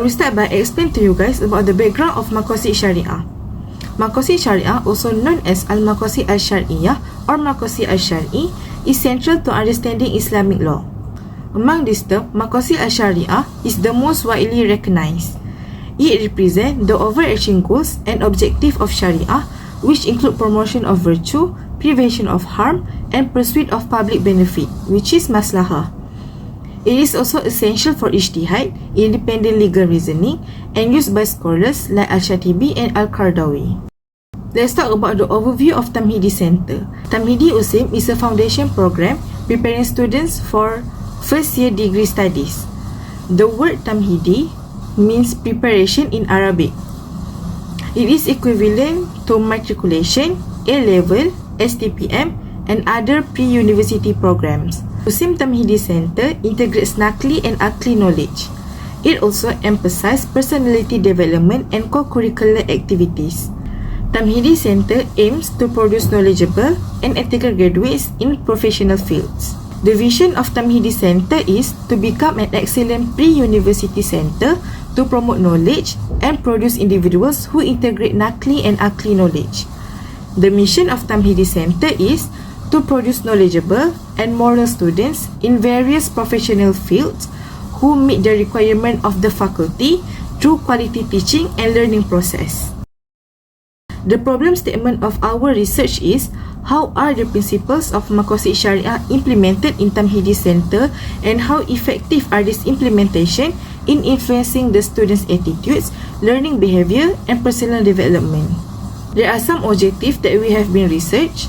will start by explaining to you guys about the background of Maqasid Shariah. Maqasid Shariah, also known as Al-Maqasid Al-Shar'iyah or Maqasid Al-Shar'i, is central to understanding Islamic law. Among these terms, Maqasid Al-Shariah is the most widely recognized. It represents the overarching goals and objectives of Shariah, which include promotion of virtue, prevention of harm, and pursuit of public benefit, which is maslahah. It is also essential for ijtihad, independent legal reasoning, and used by scholars like Al-Shatibi and Al-Qardawi. Let's talk about the overview of Tamhidi Center. Tamhidi USIM is a foundation program preparing students for first-year degree studies. The word Tamhidi means preparation in Arabic. It is equivalent to matriculation, A-level, STPM, and other pre-university programs. USIM Tamhidi Center integrates Naqli and Aqli knowledge. It also emphasizes personality development and co-curricular activities. Tamhidi Center aims to produce knowledgeable and ethical graduates in professional fields. The vision of Tamhidi Center is to become an excellent pre-university center to promote knowledge and produce individuals who integrate Naqli and Aqli knowledge. The mission of Tamhidi Center is to produce knowledgeable and moral students in various professional fields who meet the requirement of the faculty through quality teaching and learning process. The problem statement of our research is, how are the principles of Maqasid Shariah implemented in Tamhidi Center, and how effective are this implementation in influencing the students' attitudes, learning behavior, and personal development? There are some objectives that we have been researched.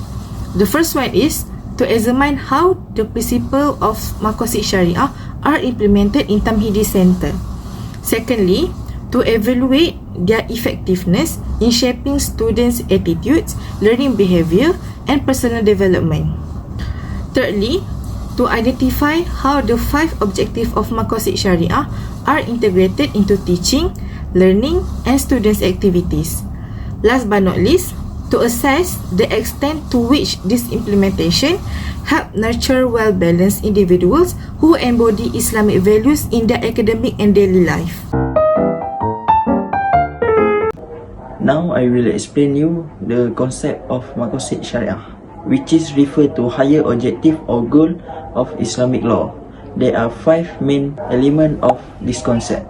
The first one is to examine how the principles of Maqasid Shariah are implemented in Tamhidi Center. Secondly, to evaluate their effectiveness in shaping students' attitudes, learning behavior, and personal development. Thirdly, to identify how the 5 objectives of Maqasid Shariah are integrated into teaching, learning, and students' activities. Last but not least, to assess the extent to which this implementation help nurture well-balanced individuals who embody Islamic values in their academic and daily life. Now I will explain you the concept of Maqasid Shariah, which is referred to higher objective or goal of Islamic law. There are 5 main elements of this concept.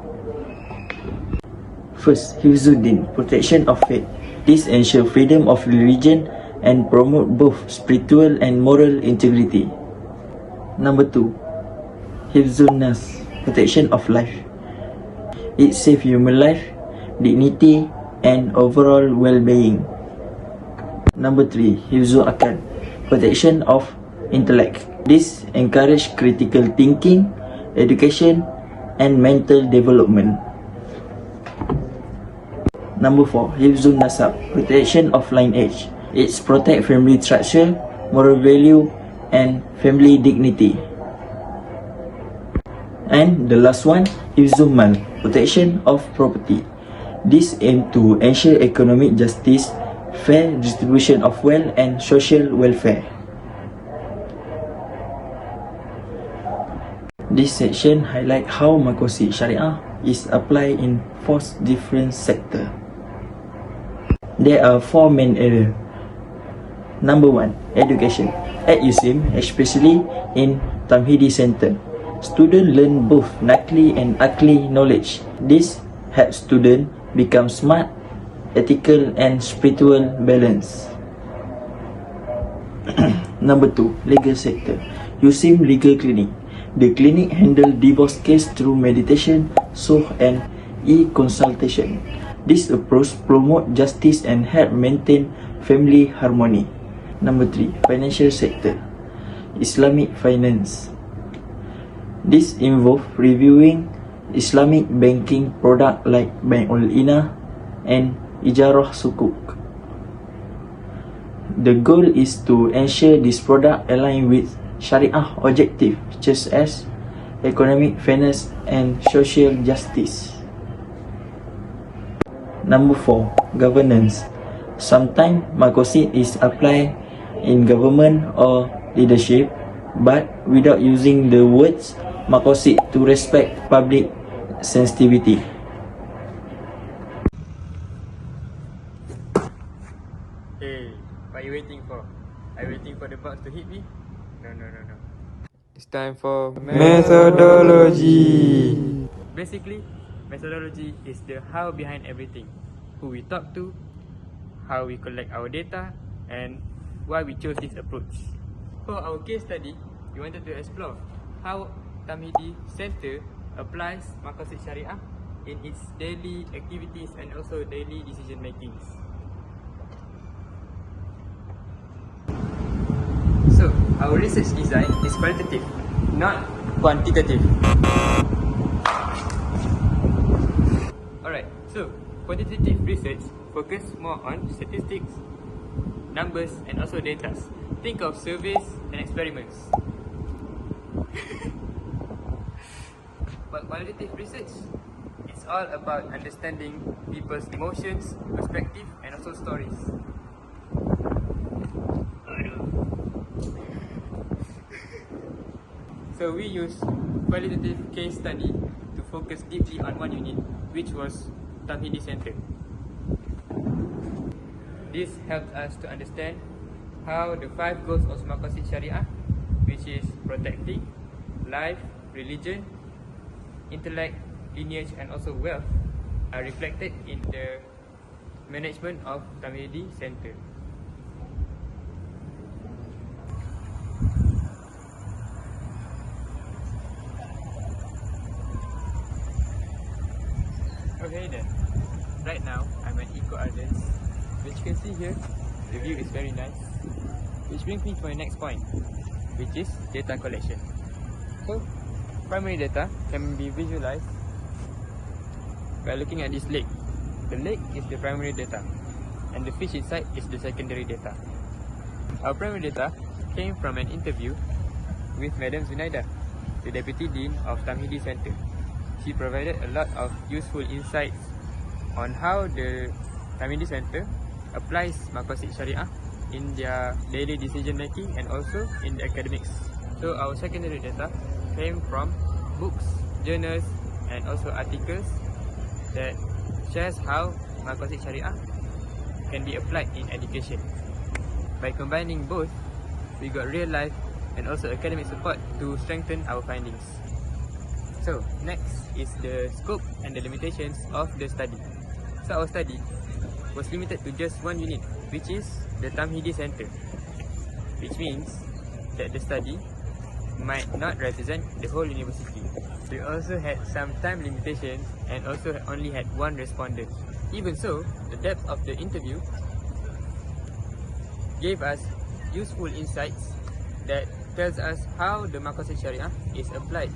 First, Hifzuddin, protection of faith. This ensures freedom of religion and promote both spiritual and moral integrity. Number 2, Hifzun Nas, protection of life. It saves human life, dignity, and overall well-being. Number 3, Hifzul Akal, protection of intellect. This encourages critical thinking, education, and mental development. Number 4, Hifzul Nasab, protection of lineage. It protects family structure, moral value, and family dignity. And the last one, Hifzul Mal, protection of property. This aims to ensure economic justice, fair distribution of wealth, and social welfare. This section highlights how Maqasid Shariah is applied in 4 different sectors. There are 4 main areas. Number 1, education. At USIM, especially in Tamhidi Center, students learn both Naqli and Aqli knowledge. This helps students become smart, ethical, and spiritual balance. Number 2, legal sector. USIM Legal Clinic. The clinic handles divorce case through meditation, sulh, and e-consultation. This approach promotes justice and help maintain family harmony. Number 3, financial sector. Islamic finance. This involves reviewing Islamic banking product like Bai'ul Ina and Ijarah Sukuk. The goal is to ensure this product align with Shariah objectives such as economic fairness and social justice. Number 4, governance. Sometimes Maqasid is applied in government or leadership, but without using the words Maqasid to respect public sensitivity. Are you waiting for the box to hit me? No. It's time for Methodology. Basically, methodology is the how behind everything. Who we talk to, how we collect our data, and why we chose this approach. For our case study, we wanted to explore how Tamhidi Center applies Maqasid Shariah in its daily activities and also daily decision makings. So, our research design is qualitative, not quantitative. Alright, so quantitative research focus more on statistics, numbers, and also data. Think of surveys and experiments. But qualitative research is all about understanding people's emotions, perspective, and also stories. So we use qualitative case study to focus deeply on one unit, which was Tamhidi Center. This helped us to understand how the 5 goals of Maqasid Shariah, which is protecting life, religion, intellect, lineage, and also wealth, are reflected in the management of Tamhidi Center. Okay then, right now I'm at Eco Gardens, which you can see here, the view is very nice, which brings me to my next point, which is data collection. So, primary data can be visualized by looking at this lake. The lake is the primary data, and the fish inside is the secondary data. Our primary data came from an interview with Madam Zunaida, the Deputy Dean of Tamhidi Center. She provided a lot of useful insights on how the Tamhidi Center applies Maqasid Shariah in their daily decision making and also in the academics. So our secondary data came from books, journals, and also articles that shares how Maqasid Shariah can be applied in education. By combining both, we got real life and also academic support to strengthen our findings. So next is the scope and the limitations of the study. So our study was limited to just one unit, which is the Tamhidi Center, which means that the study might not represent the whole university. We also had some time limitations and also only had one respondent. Even so, the depth of the interview gave us useful insights that tells us how the Maqasid Shariah is applied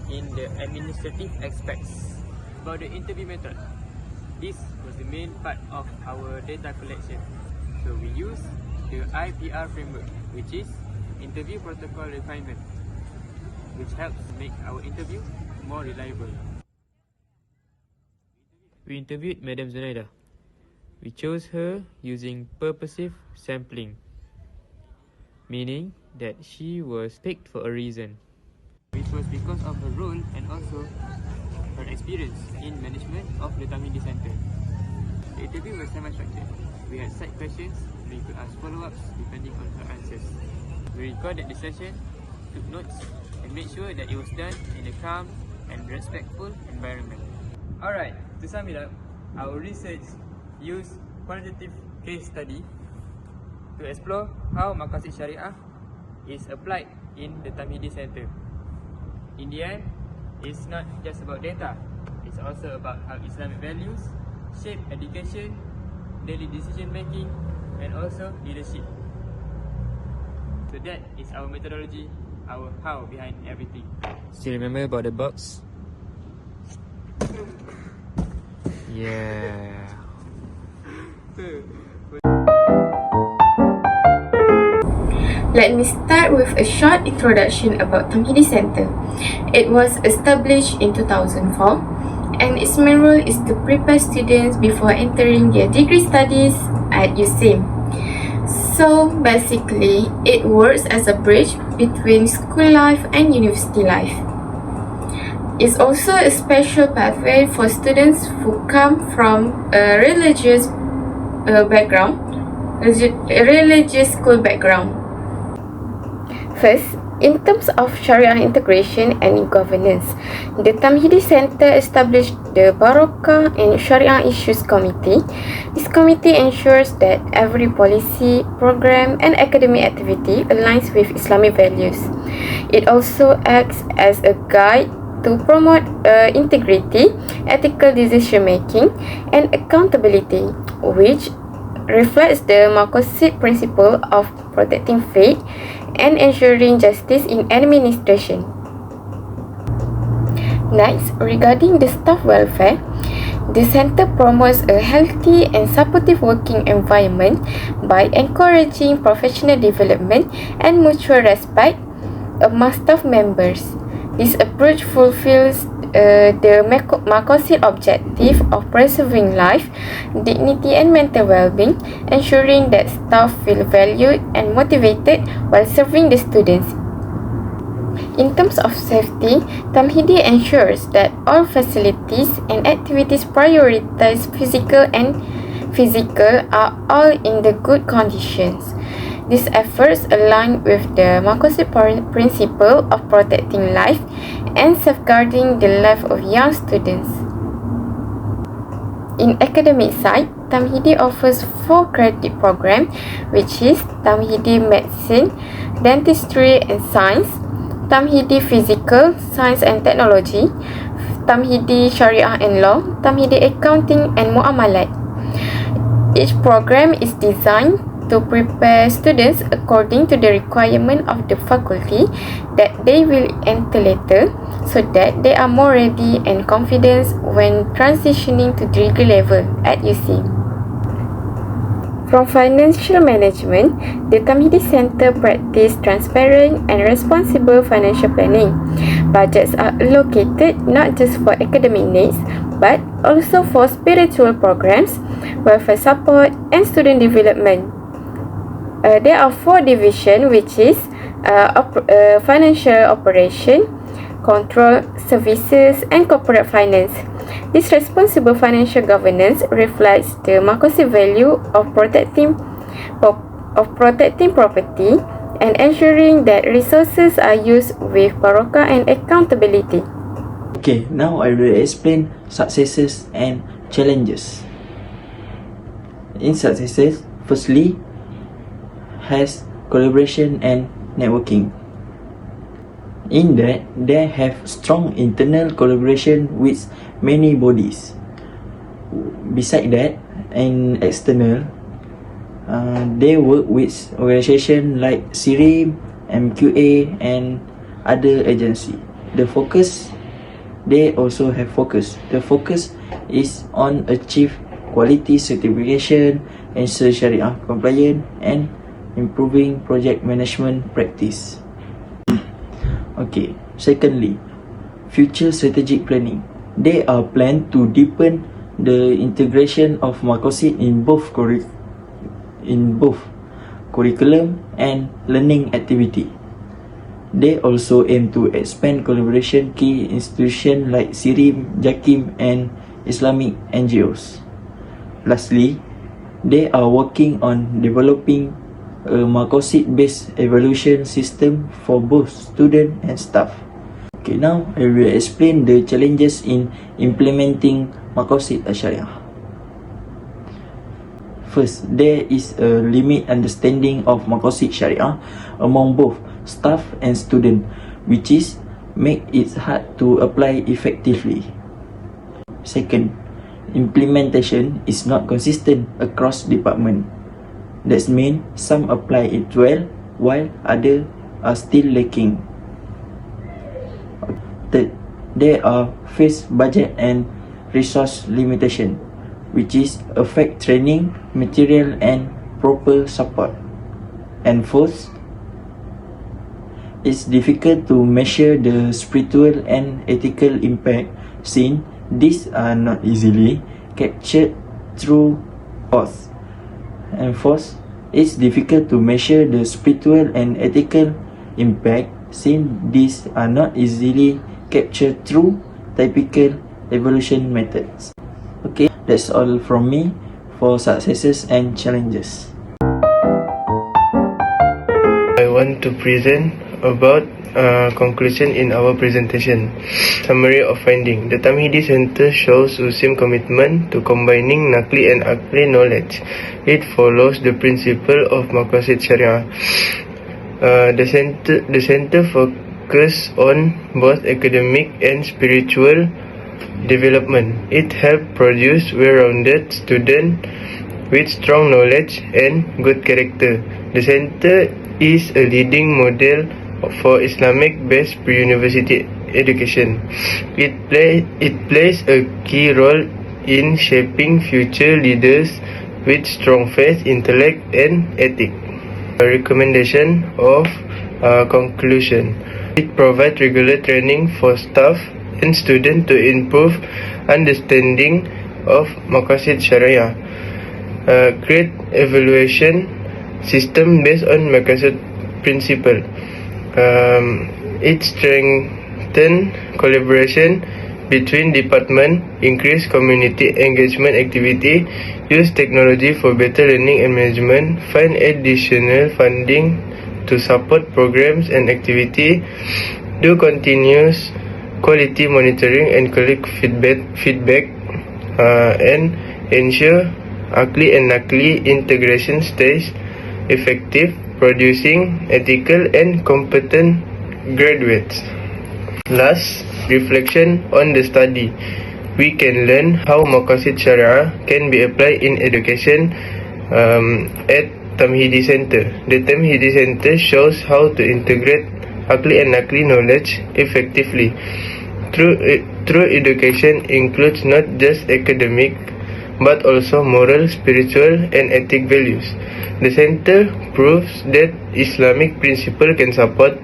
in the administrative aspects. About the interview method, this was the main part of our data collection. So we use the IPR framework, which is Interview Protocol Refinement, which helps make our interview more reliable. We interviewed Madam Zunaida. We chose her using purposive sampling, meaning that she was picked for a reason, which was because of her role and also her experience in management of the Tamhidi Center. The interview was semi-structured. We had side questions and we could ask follow-ups depending on her answers. We recorded the session, took notes, and made sure that it was done in a calm and respectful environment. Alright, to sum it up, our research used quantitative case study to explore how Maqasid Shariah is applied in the Tamhidi Center. In the end, it's not just about data, it's also about how Islamic values shape education, daily decision making, and also leadership. So that is our methodology, our how behind everything. Still remember about the box? Yeah. Let me start with a short introduction about Tamhidi Center. It was established in 2004 and its main role is to prepare students before entering their degree studies at USIM. So basically, it works as a bridge between school life and university life. It's also a special pathway for students who come from a religious background religious school background. First, in terms of Shariah integration and governance, the Tamhidi Center established the Barakah and Shariah Issues Committee. This committee ensures that every policy, program, and academic activity aligns with Islamic values. It also acts as a guide to promote integrity, ethical decision making, and accountability, which reflects the Maqasid principle of protecting faith and ensuring justice in administration. Next, regarding the staff welfare, the center promotes a healthy and supportive working environment by encouraging professional development and mutual respect among staff members. This approach fulfills the Maqasid objective of preserving life, dignity, and mental well-being, ensuring that staff feel valued and motivated while serving the students. In terms of safety, Tamhidi ensures that all facilities and activities prioritize physical are all in the good conditions. These efforts align with the Maqasid principle of protecting life and safeguarding the life of young students. In academic side, Tamhidi offers 4-credit program, which is Tamhidi Medicine, Dentistry and Science, Tamhidi Physical, Science and Technology, Tamhidi Shariah and Law, Tamhidi Accounting and Muamalat. Each program is designed to prepare students according to the requirement of the faculty that they will enter later, so that they are more ready and confident when transitioning to degree level at UC. From financial management, the Tamhidi Center practice transparent and responsible financial planning. Budgets are allocated not just for academic needs, but also for spiritual programs, welfare support, and student development. There are 4 divisions, which is financial operation, control, services, and corporate finance. This responsible financial governance reflects the Maqasid value of protecting property and ensuring that resources are used with barakah and accountability. Okay, now I will explain successes and challenges. In successes, firstly, has collaboration and networking. In that, they have strong internal collaboration with many bodies. Beside that, and external, they work with organizations like SIRIM, MQA, and other agencies. They also have focus. The focus is on achieve quality certification, ensure Shariah compliance, and improving project management practice. Okay, secondly, future strategic planning. They are planned to deepen the integration of Maqasid in both curriculum and learning activity. They also aim to expand collaboration key institutions like SIRIM, JAKIM, and Islamic NGOs. Lastly, they are working on developing a Maqasid-based evaluation system for both student and staff. Okay, now I will explain the challenges in implementing Maqasid al-Shariah. First, there is a limited understanding of Maqasid Shariah among both staff and student, which is make it hard to apply effectively. Second, implementation is not consistent across department. That means some apply it well while others are still lacking. Third, there are face budget and resource limitation, which is affect training, material, and proper support. And fourth, it's difficult to measure the spiritual and ethical impact, since these are not easily captured through oath. And fourth, it's difficult to measure the spiritual and ethical impact, since these are not easily captured through typical evaluation methods. Okay, that's all from me for successes and challenges. want to present about conclusion in our presentation. Summary of finding. The Tamhidi Center shows Usim commitment to combining Naqli and Aqli knowledge. It follows the principle of Maqasid Shariah. The center focus on both academic and spiritual development. It helps produce well-rounded students with strong knowledge and good character. The center is a leading model for Islamic-based pre-university education. It plays a key role in shaping future leaders with strong faith, intellect, and ethic. A recommendation of conclusion. It provides regular training for staff and students to improve understanding of Maqasid Shariah. Create evaluation system based on Maqasid principle. It strengthens collaboration between departments, increase community engagement activity, use technology for better learning and management, find additional funding to support programs and activity, do continuous quality monitoring and collect feedback, and ensure Aqli and Naqli integration stays effective, producing ethical and competent graduates. Last, reflection on the study. We can learn how Maqasid Shariah can be applied in education at Tamhidi Center. The Tamhidi Center shows how to integrate Aqli and Naqli knowledge effectively. True education includes not just academic but also moral, spiritual, and ethic values. The center proves that Islamic principle can support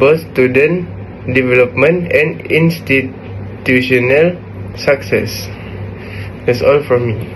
both student development and institutional success. That's all from me.